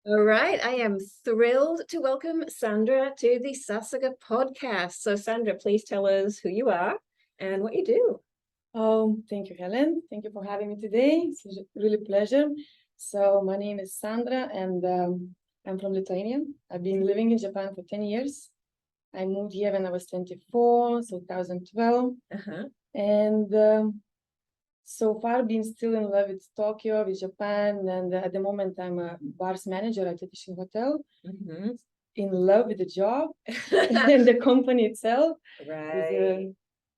All right, I am thrilled to welcome Sandra to the Sasaga podcast. So Sandra, please tell us who you are and what you do. Thank you, Helen. Thank you for having me today. It's really a pleasure. So my name is Sandra and I'm from Lithuania. I've been living in Japan for 10 years. I moved here when I was 24, so 2012. And so far been still in love with Tokyo, with Japan, and at the moment I'm a bars manager at a fishing hotel. In love with the job and the company itself. Right.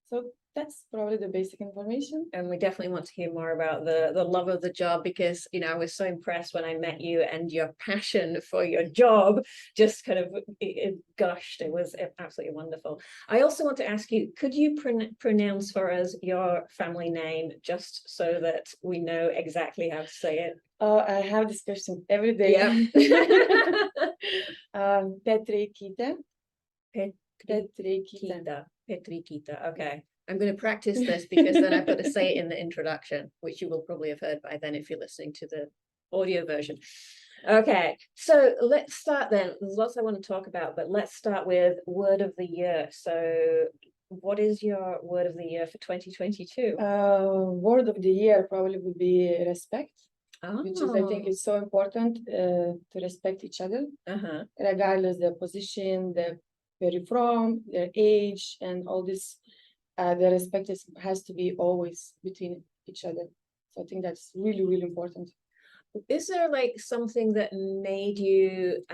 So that's probably the basic information. And we definitely want to hear more about the love of the job because, you know, I was so impressed when I met you and your passion for your job just kind of it gushed. It was absolutely wonderful. I also want to ask you, could you pronounce for us your family name just so that we know exactly how to say it? I have this question every day. Petreikyte. Petreikyte. Okay. I'm going to practice this because then I've got to say it in the introduction, which you will probably have heard by then if you're listening to the audio version. Okay, so let's start then. There's lots I want to talk about, but let's start with word of the year. So what is your word of the year for 2022? Word of the year probably would be respect, which is, I think, is so important to respect each other, regardless their position, where you're from, their age, and all this. The respect has to be always between each other. So I think that's really, really important. Is there like something that made you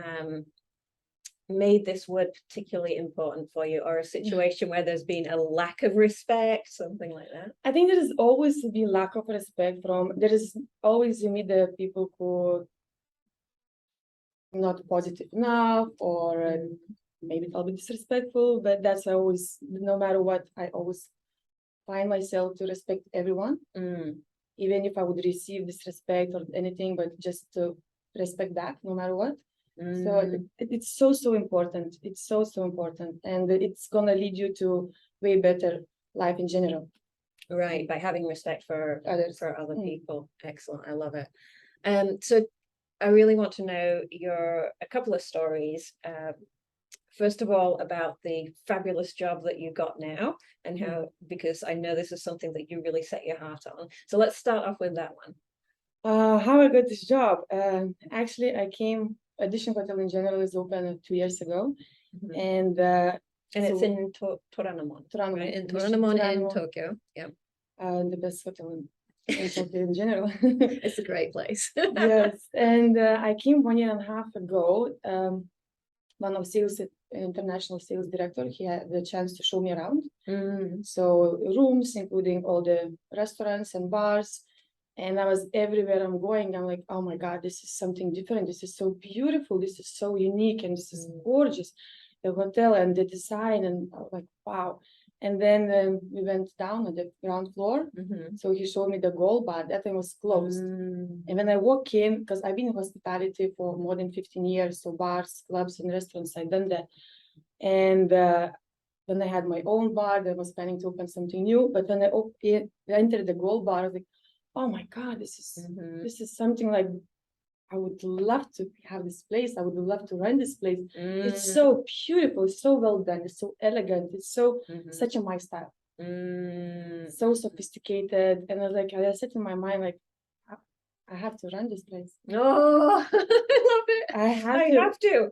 made this word particularly important for you, or a situation where there's been a lack of respect, something like that? I think there is always to be lack of respect there is always you meet the people who are not positive enough or maybe a little bit disrespectful, but that's always, no matter what, I always find myself to respect everyone, even if I would receive disrespect or anything, but just to respect back no matter what. So it's so important. It's so important, and it's gonna lead you to way better life in general. Right, by having respect for others, for other people. Excellent, I love it. So I really want to know a couple of stories. First of all, about the fabulous job that you got now and how, because I know this is something that you really set your heart on. So let's start off with that one. How I got this job. Actually, Edition Hotel in general is open 2 years ago. And it's in Toranomon, right? In Toranomon in Tokyo. Yeah. The best hotel in Tokyo in general. It's a great place. Yes. And I came 1.5 years ago. One of international sales director, he had the chance to show me around. So rooms, including all the restaurants and bars. And I was everywhere I'm going. I'm like, oh my God, this is something different. This is so beautiful. This is so unique. And this is gorgeous. The hotel and the design. And I was like, wow. And then we went down on the ground floor. So he showed me the gold bar. That thing was closed. And when I walk in, because I've been in hospitality for more than 15 years, so bars, clubs, and restaurants, I've done that. And when I had my own bar, I was planning to open something new. But when I entered the gold bar, I was like, oh my God, this is something like I would love to have this place. I would love to run this place. It's so beautiful, it's so well done, it's so elegant, it's so such a my style. So sophisticated. And I said in my mind, like, I have to run this place. Oh, I love it. I have to.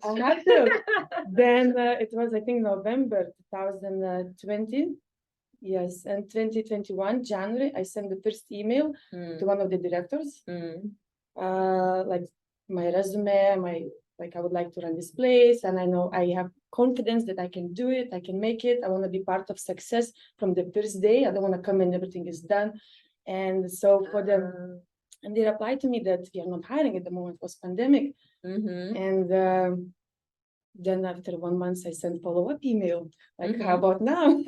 Then it was, I think, November 2020. Yes, and 2021, January, I sent the first email to one of the directors. Like my resume, I would like to run this place, and I know I have confidence that I can do it, I can make it. I want to be part of success from the first day. I don't want to come and everything is done. And so for them, and they replied to me that we are not hiring at the moment, it was pandemic. And then after 1 month, I sent follow-up email, like, how about now?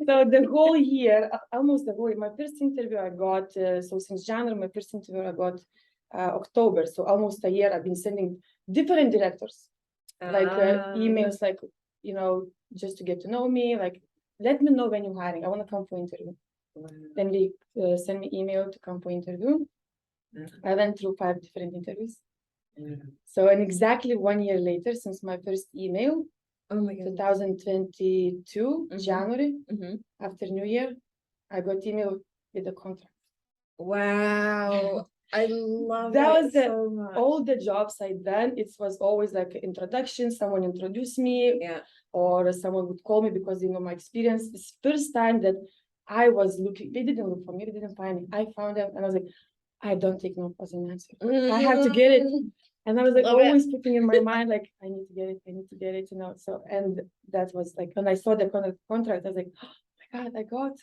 So the whole year, almost the whole year, my first interview I got, so since January, my first interview I got October. So almost a year I've been sending different directors, emails, just to get to know me, let me know when you're hiring. I want to come for interview. Then they send me email to come for interview. I went through 5 different interviews. So, and exactly 1 year later, since my first email, Oh my goodness. 2022, January, Mhm. after New Year, I got email with the contract. Wow. I love That it was the- so much. All the jobs I'd done, it was always like an introduction, someone introduced me, Yeah. or someone would call me because they know my experience. This first time that I was looking, they didn't look for me, they didn't find me. I found them and I was like, I don't take no as an answer. I have to get it. And I was like Love it. always putting in my mind, like, I need to get it, I need to get it, you know. So, and that was like, when I saw the contract, I was like, oh my God, I got.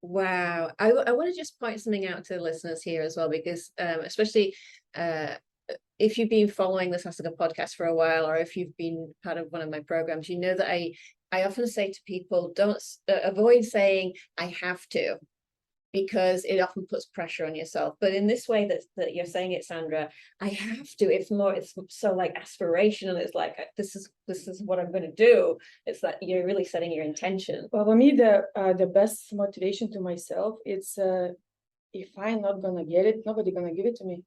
Wow. I want to just point something out to the listeners here as well, because especially if you've been following the Sasaka podcast for a while, or if you've been part of one of my programs, you know that I often say to people, don't avoid saying I have to, because it often puts pressure on yourself. But in this way that you're saying it, Sandra, I have to, it's so like aspirational. It's like, this is what I'm going to do. It's that you're really setting your intention. Well, for me, the best motivation to myself, it's if I'm not gonna get it, nobody gonna give it to me.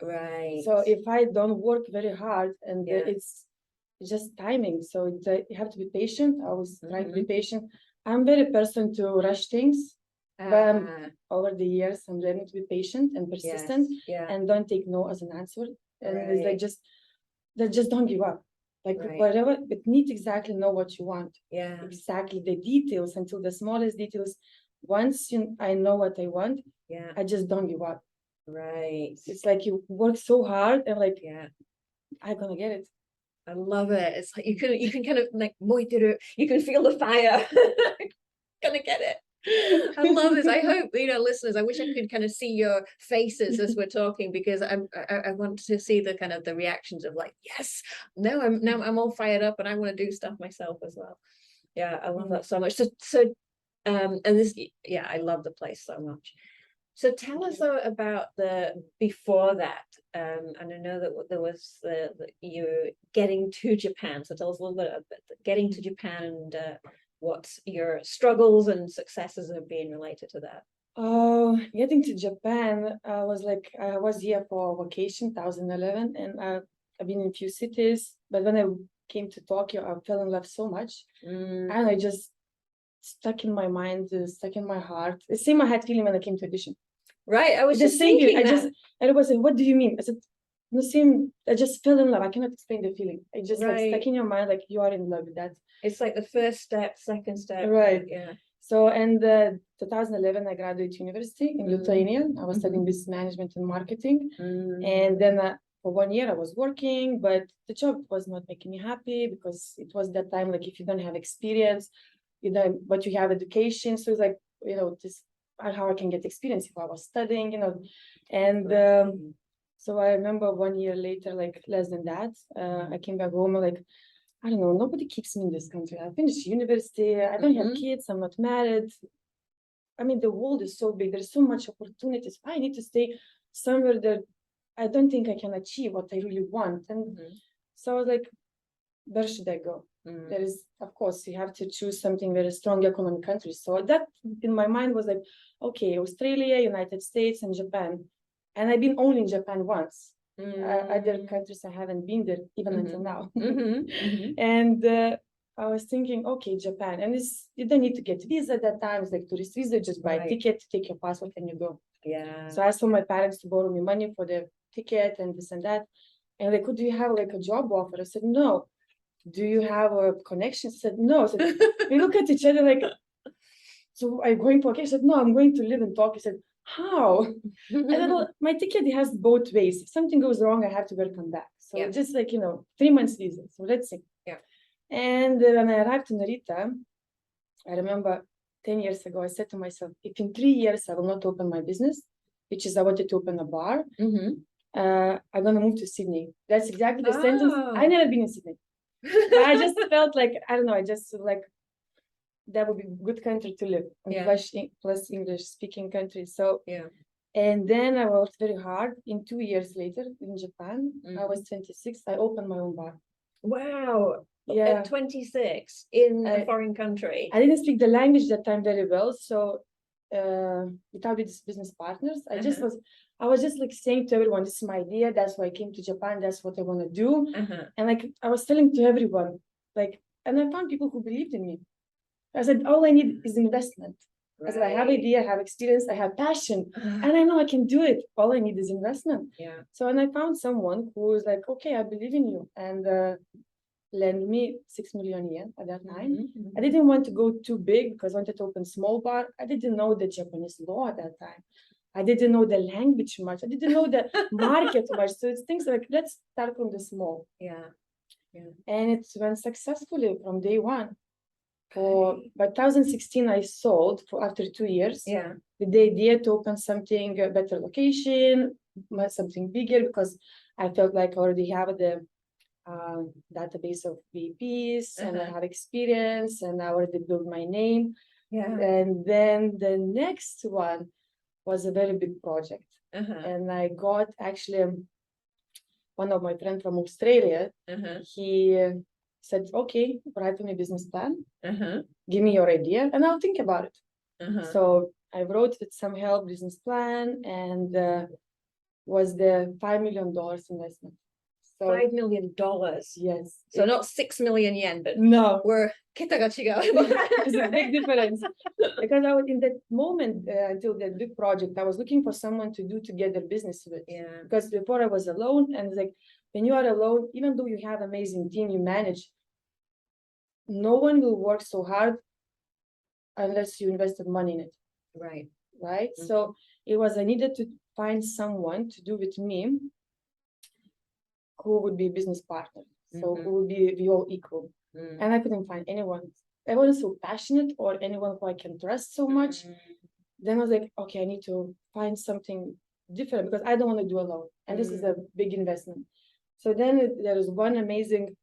Right. So if I don't work very hard, and Yeah. it's just timing. So you have to be patient. I was trying to be patient. I'm very person to rush things. But over the years, I'm learning to be patient and persistent, and don't take no as an answer. And it's like just don't give up. Like whatever, but need exactly know what you want. Yeah. Exactly the details, until the smallest details. Once I know what I want, I just don't give up. Right. It's like you work so hard and like, I'm gonna get it. I love it. It's like you can kind of like you can feel the fire. Gonna get it. I love this. I hope, listeners, I wish I could kind of see your faces as we're talking, because I want to see the kind of the reactions of like, yes, now I'm all fired up and I want to do stuff myself as well. Yeah, I love that so much. So and this, I love the place so much. So tell us though about the before that, and I know that there was you getting to Japan. So tell us a little bit about getting to Japan and what your struggles and successes have been related to that. Getting to Japan, I was here for vacation, 2011, and I've been in a few cities. But when I came to Tokyo, I fell in love so much, and I just stuck in my mind, stuck in my heart. The same I had feeling when I came to audition. Right, I was just thinking that. I was like, what do you mean? I said, the same. I just fell in love. I cannot explain the feeling. I just like stuck in your mind, like you are in love with that. It's like the first step, second step. Right. Yeah. So, and 2011, I graduated university in Lithuania. I was studying business management and marketing. And then for 1 year I was working, but the job was not making me happy, because it was that time, like, if you don't have experience, but you have education. So it's like, this how I can get experience if I was studying, and so I remember 1 year later, like less than that, I came back home, like, I don't know, nobody keeps me in this country. I finished university, I don't have kids, I'm not married. I mean, the world is so big, there's so much opportunities. I need to stay somewhere that I don't think I can achieve what I really want. And so I was like, where should I go? There is, of course, you have to choose something very strong economic countries. So that in my mind was like, okay, Australia, United States, and Japan. And I've been only in Japan once. Other countries I haven't been there even until now. And I was thinking, okay, Japan, and you don't need to get visa at that time. It's like tourist visa, just buy a ticket, take your passport, and you go. Yeah. So I asked my parents to borrow me money for the ticket and this and that. And like, do you have like a job offer? I said, no. Do you have a connection? I said, no. I said, we look at each other like, so are you going to vacation? I said, no, I'm going to live in Tokyo. I said, how? And then my ticket has both ways. If something goes wrong, I have to welcome back. So just like, 3 months visa. So let's see. Yeah. And when I arrived in Narita, I remember 10 years ago, I said to myself, if in 3 years I will not open my business, which is I wanted to open a bar, I'm going to move to Sydney. That's exactly the sentence. I never been in Sydney. But I just felt like, I don't know, I just like, that would be a good country to live, plus English speaking country. So, and then I worked very hard. In 2 years later in Japan, I was 26, I opened my own bar. Wow. Yeah. At 26 in a foreign country. I didn't speak the language that time very well. So without these business partners, I just was I was just like saying to everyone, this is my idea. That's why I came to Japan. That's what I want to do. And like I was telling to everyone, like, and I found people who believed in me. I said, all I need is investment. I said, I have idea, I have experience, I have passion, and I know I can do it. All I need is investment. Yeah. So, and I found someone who was like, okay, I believe in you, and lend me 6 million yen at that time. I didn't want to go too big because I wanted to open small bar. I didn't know the Japanese law at that time. I didn't know the language much. I didn't know the market much. So it's things like, let's start from the small. Yeah. Yeah. And it went successfully from day one. By 2016, I sold for after 2 years. Yeah. With the idea to open something, a better location, something bigger, because I felt like I already have the database of VPs and I have experience and I already built my name. Yeah. And then the next one was a very big project. And I got actually one of my friends from Australia. He said, okay, write me a business plan, give me your idea, and I'll think about it. So I wrote with some help business plan, and was the $5 million investment. So $5 million. yes. So not 6 million yen, but No, we're kita ga chigau. it's a big difference. Because I was in that moment until that big project, I was looking for someone to do together business with. Yeah. Because before I was alone, and it's like when you are alone, even though you have amazing team you manage, no one will work so hard unless you invested money in it. Right. Right. So it was I needed to find someone to do with me who would be a business partner. So who would be all equal. And I couldn't find anyone. I wasn't so passionate or anyone who I can trust so much. Then I was like, okay, I need to find something different because I don't want to do alone. And this is a big investment. So then there is one amazing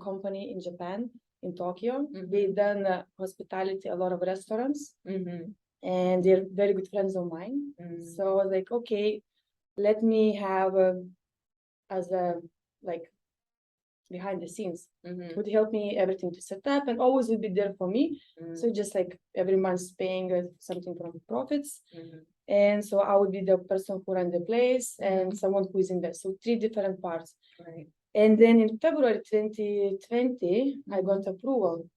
company in Japan, in Tokyo. They've done hospitality, a lot of restaurants. And they're very good friends of mine. So I was like, okay, let me have as a like behind the scenes would help me everything to set up and always would be there for me. So just like every month paying something from profits. And so I would be the person who ran the place and someone who is in there. So 3 different parts. Right. And then in February 2020, I got approval.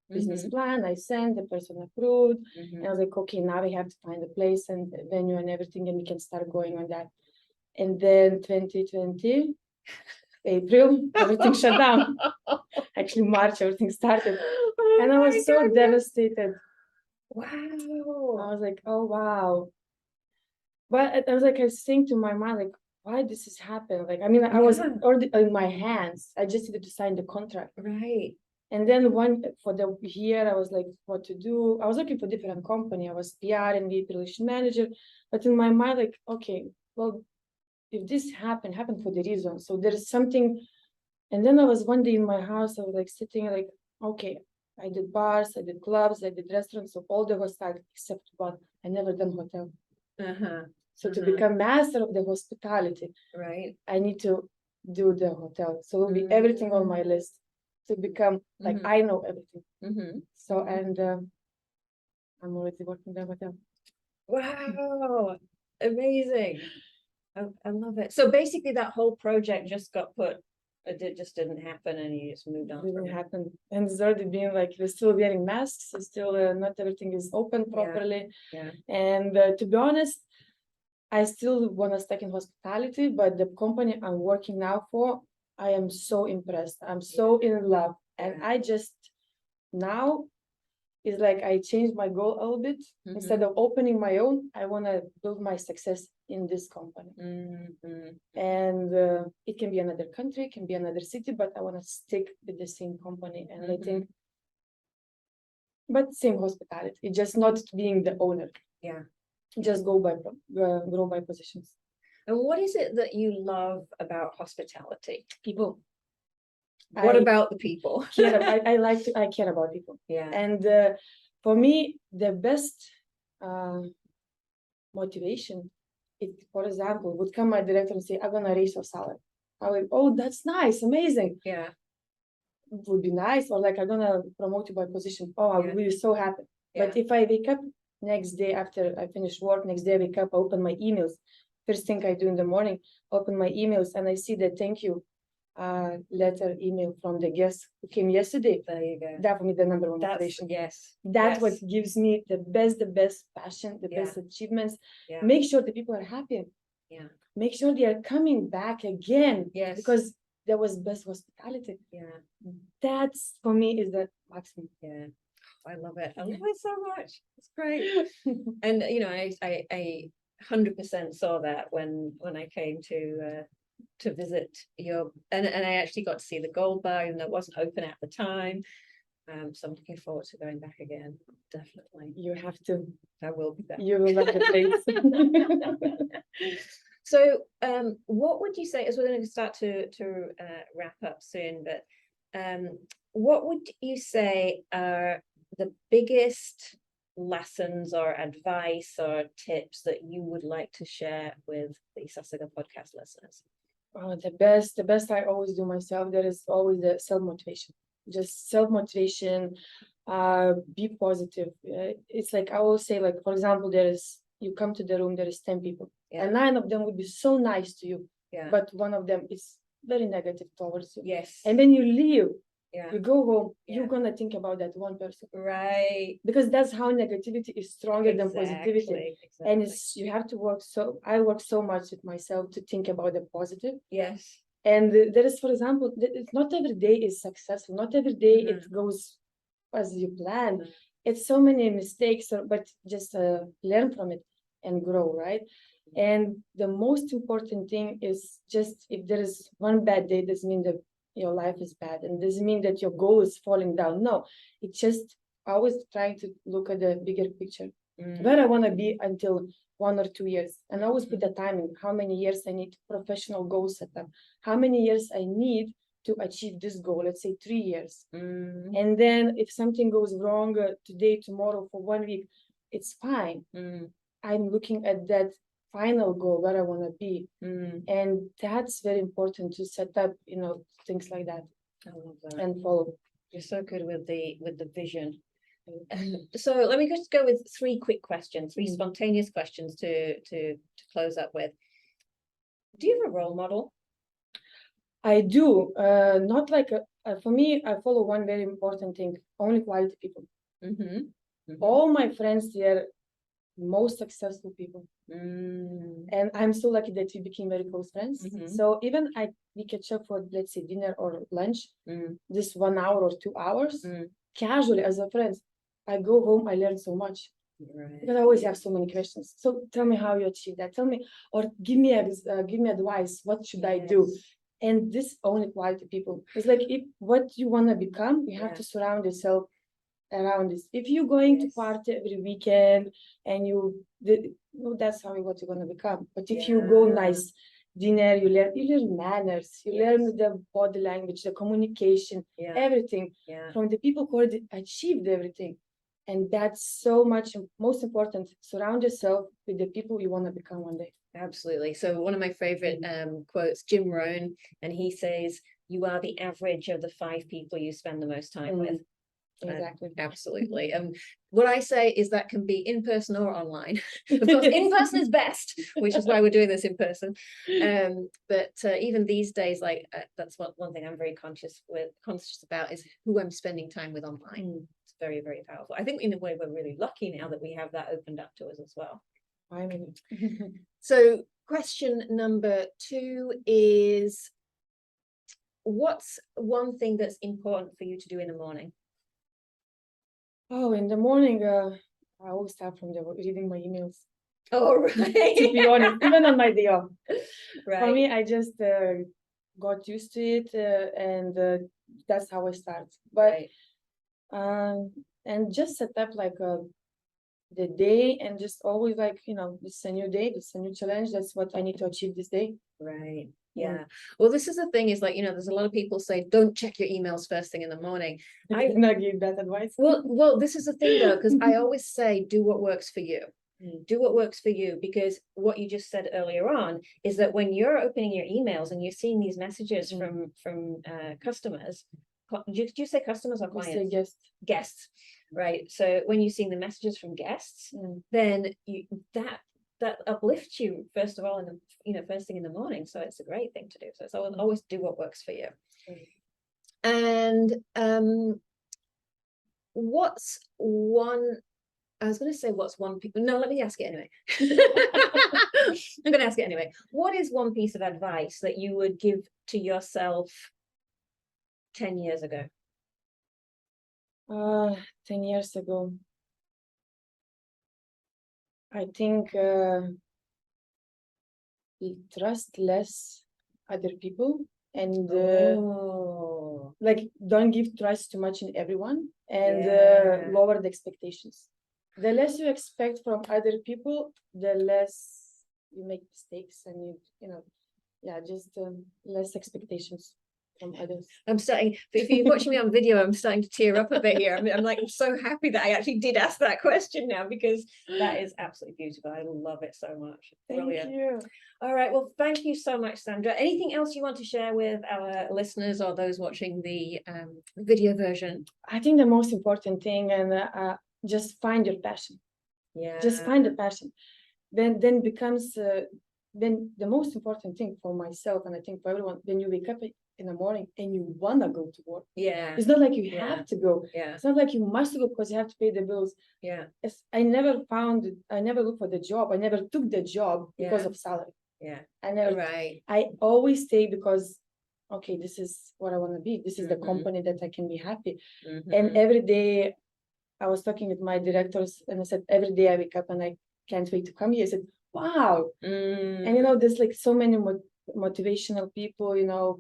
Business plan, I sent, the person approved. And I was like, okay, now we have to find a place and a venue and everything, and we can start going on that. And then 2020, April, everything shut down. Actually, March, everything started. And I was so devastated. Wow. I was like, oh, wow. But I was like, I was saying to my mind, like, why this has happened? Like, I mean, I was already in my hands. I just needed to sign the contract. Right. And then for the year, I was like, what to do? I was looking for different company. I was PR and VP relation manager. But in my mind, like, okay, well, if this happened for the reason. So there is something. And then I was one day in my house, I was like sitting like, okay, I did bars, I did clubs, I did restaurants, so all the hostel except one. I never done hotel. So to become master of the hospitality, right, I need to do the hotel. So it will be everything on my list to become like I know everything. So and I'm already working the hotel. Wow, amazing. I love it. So basically that whole project just got put, it just didn't happen and you just moved on. It didn't happen. And it's already been like, we're still wearing masks. So still not everything is open properly. Yeah. And to be honest, I still want to stick in hospitality, but the company I'm working now for, I am so impressed. I'm so in love. And I just now, it's like I changed my goal a little bit. Instead of opening my own, I want to build my success in this company. And it can be another country, it can be another city, but I want to stick with the same company. And I think, but same hospitality, it's just not being the owner. Yeah. Just grow by positions. And what is it that you love about hospitality? People. What about the people? I care about people. Yeah. And for me, the best motivation, for example, would come my director and say, I'm gonna raise your salary. I would, oh, that's nice, amazing. Yeah. Would be nice. Or like, I'm gonna promote you by position. Oh, I would be so happy. Yeah. But if I wake up next day after I finish work, next day I wake up, I open my emails, first thing I do in the morning, open my emails and I see the thank you letter email from the guest who came yesterday. There you go. That for me the number one That's motivation. yes. That's yes. what gives me the best passion, the Yeah. best achievements. Yeah. Make sure the people are happy. Yeah. Make sure they are coming back again. Yes. Because there was best hospitality. Yeah. That's for me is the maximum. Yeah. I love it. I love it so much. It's great. And you know, I 100% saw that when I came to visit your and I actually got to see the gold bar, even though it wasn't open at the time. So I'm looking forward to going back again. Definitely. You have to. I will be back. You will love the place. So what would you say, as we're going to start to wrap up soon, but what would you say are the biggest lessons or advice or tips that you would like to share with the Sassaga podcast listeners? The best I always do myself, there is always the self-motivation. Just self-motivation, be positive. It's like I always say, like, for example, you come to the room, there is 10 people, and 9 of them would be so nice to you, but one of them is very negative towards you. Yes. And then you leave, Yeah. you go home, you're gonna think about that one person. Right. Because that's how negativity is stronger than positivity. Exactly. And you have to I work so much with myself to think about the positive. Yes. And there is, for example, not every day is successful. Not every day it goes as you plan. It's so many mistakes, but just learn from it and grow, right? And the most important thing is just if there is one bad day, doesn't mean that your life is bad and doesn't mean that your goal is falling down. No, it's just always trying to look at the bigger picture, where I want to be until 1 or 2 years, and always put the timing, how many years I need professional goal setup, how many years I need to achieve this goal, let's say 3 years. And then if something goes wrong today, tomorrow, for 1 week, it's fine. I'm looking at that final goal, where I want to be. And that's very important to set up, things like that. I love that. And follow. You're so good with the vision. So let me just go with 3 quick questions, 3 spontaneous questions to close up with. Do you have a role model? I do. Not like for me, I follow one very important thing: only quality people. All my friends, they are most successful people, and I'm so lucky that we became very close friends. So even we catch up for, let's say, dinner or lunch, this 1 hour or 2 hours, casually as a friend. I go home, I learn so much. Because I always have so many questions. So tell me how you achieve that. Tell me, or give me advice. What should I do? And this only quality people. It's like, if what you want to become, you have to surround yourself around this. If you're going to party every weekend and that's what you're going to become. But if you go nice dinner, you learn manners, you learn the body language, the communication, everything from the people who already achieved everything. And that's so much most important. Surround yourself with the people you want to become one day. Absolutely. So one of my favorite quotes, Jim Rohn, and he says, "You are the average of the 5 people you spend the most time with." Exactly. Absolutely. What I say is that can be in person or online. Of course, in person is best, which is why we're doing this in person. But even these days, like that's one thing I'm very conscious about is who I'm spending time with online. It's very, very powerful. I think in a way we're really lucky now that we have that opened up to us as well. I mean. So question number 2 is, what's one thing that's important for you to do in the morning? Oh, in the morning, I always start from reading my emails. Oh, right. To be honest, even on my day off. Right. For me, I just got used to it, and that's how I start. But and just set up like the day, and just always like, this is a new day, this is a new challenge. That's what I need to achieve this day. Right. Yeah. Well, this is the thing is, like, there's a lot of people say, don't check your emails first thing in the morning. I did not give that advice. Well, this is the thing though, because I always say, do what works for you. Do what works for you, because what you just said earlier on is that when you're opening your emails and you're seeing these messages from customers, did you say customers or clients? Say guests. Right. So when you're seeing the messages from guests, then that uplifts you first of all in the first thing in the morning. So it's a great thing to do. So it's always do what works for you. And what's one? I was going to say what's one piece. No, let me ask it anyway. I'm going to ask it anyway. What is one piece of advice that you would give to yourself 10 years ago? 10 years ago, I think trust less other people and like don't give trust too much in everyone and lower the expectations. The less you expect from other people, the less you make mistakes and just less expectations from others. I'm starting, if you're watching me on video, I'm starting to tear up a bit here. I'm like, I'm so happy that I actually did ask that question now, because that is absolutely beautiful. I love it so much. Brilliant. Thank you. All right. Well, thank you so much, Sandra. Anything else you want to share with our listeners or those watching the video version? I think the most important thing, and just find your passion. Yeah. Just find the passion. Then becomes then the most important thing for myself, and I think for everyone, when you wake up in the morning and you wanna go to work. Yeah. It's not like you have to go. Yeah. It's not like you must go because you have to pay the bills. Yeah. I never looked for the job. I never took the job because of salary. Yeah. I always stay because, okay, this is what I want to be. This is the company that I can be happy. And every day I was talking with my directors and I said, every day I wake up and I can't wait to come here. I said, wow. And there's like so many motivational people,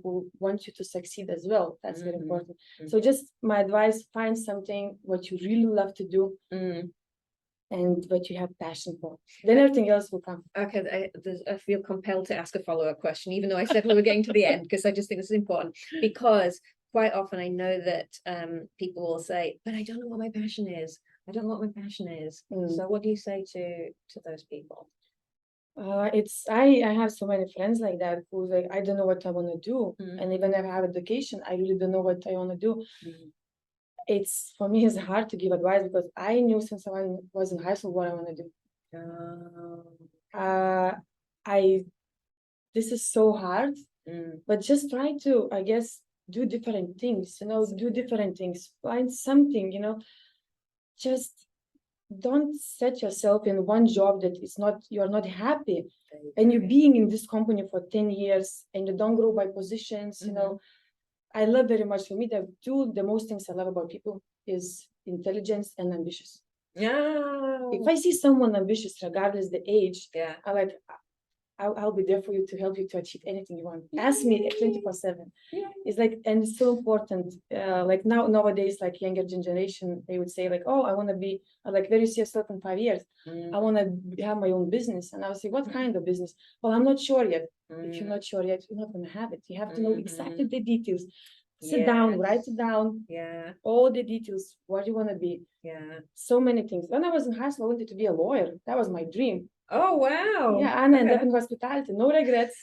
who want you to succeed as well. That's very important. So just my advice, find something what you really love to do and what you have passion for. Then everything else will come. Okay, I feel compelled to ask a follow-up question, even though I said we were getting to the end, because I just think this is important. Because quite often I know that people will say, but I don't know what my passion is. I don't know what my passion is. So what do you say to those people? I have so many friends like that who's like, I don't know what I want to do. And even if I have education, I really don't know what I want to do. It's, for me, it's hard to give advice because I knew since I was in high school what I want to do. This is so hard, but just try to, I guess, do different things, find something, just don't set yourself in one job that is you're not happy, and you're being in this company for 10 years and you don't grow by positions. I love very much, for me, the most things I love about people is intelligence and ambitious. If I see someone ambitious, regardless the age, I'll be there for you to help you to achieve anything you want. Ask me 24/7. It's like, and it's so important. Like nowadays, like younger generation, they would say like, oh, I want to be like, where you see yourself in 5 years? I want to have my own business. And I would say, what kind of business? Well, I'm not sure yet. If you're not sure yet, you're not going to have it. You have to know exactly the details. Sit down, write it down. All the details, what you want to be. So many things. When I was in high school, I wanted to be a lawyer. That was my dream. Oh, wow. Yeah, and I ended up in hospitality. No regrets.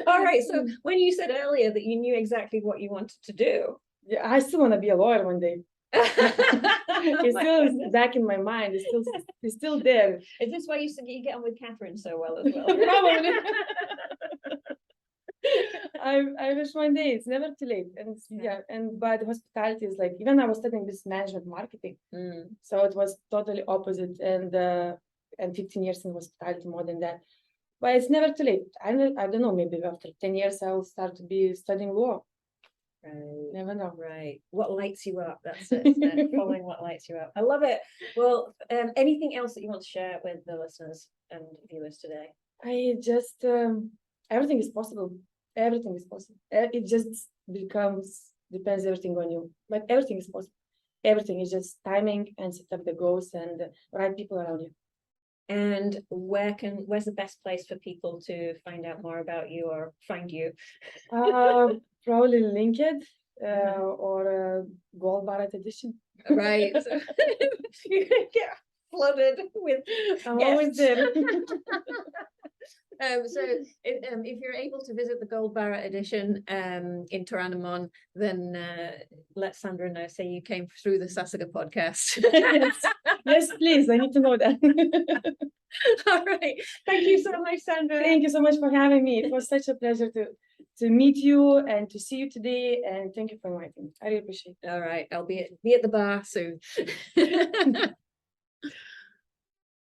All right. So when you said earlier that you knew exactly what you wanted to do. Yeah, I still want to be a lawyer one day. It's still back in my mind. It's still there. Is this why you said you get on with Catherine so well as well? Probably. I wish one day. It's never too late. And but hospitality is like, even I was studying business management marketing, so it was totally opposite. And 15 years in hospitality, more than that. But it's never too late. I don't know. Maybe after 10 years, I'll start to be studying law. Right. Never know. Right. What lights you up? That's it. Isn't it? Following what lights you up. I love it. Well, anything else that you want to share with the listeners and viewers today? I just everything is possible. Everything is possible. It just depends everything on you. But everything is possible. Everything is just timing and set up the goals and the right people around you. And where's the best place for people to find out more about you or find you? Probably LinkedIn or Gold Barrett edition. Right. So, you get flooded with I'm guests. always there. So if you're able to visit the Gold Barrett edition in Toranomon, then let Sandra know. Say you came through the Sasuga podcast. Yes, please. I need to know that. All right. Thank you so much, Sandra. Thank you so much for having me. It was such a pleasure to meet you and to see you today. And thank you for inviting me. I really appreciate it. All right. I'll be at the bar soon.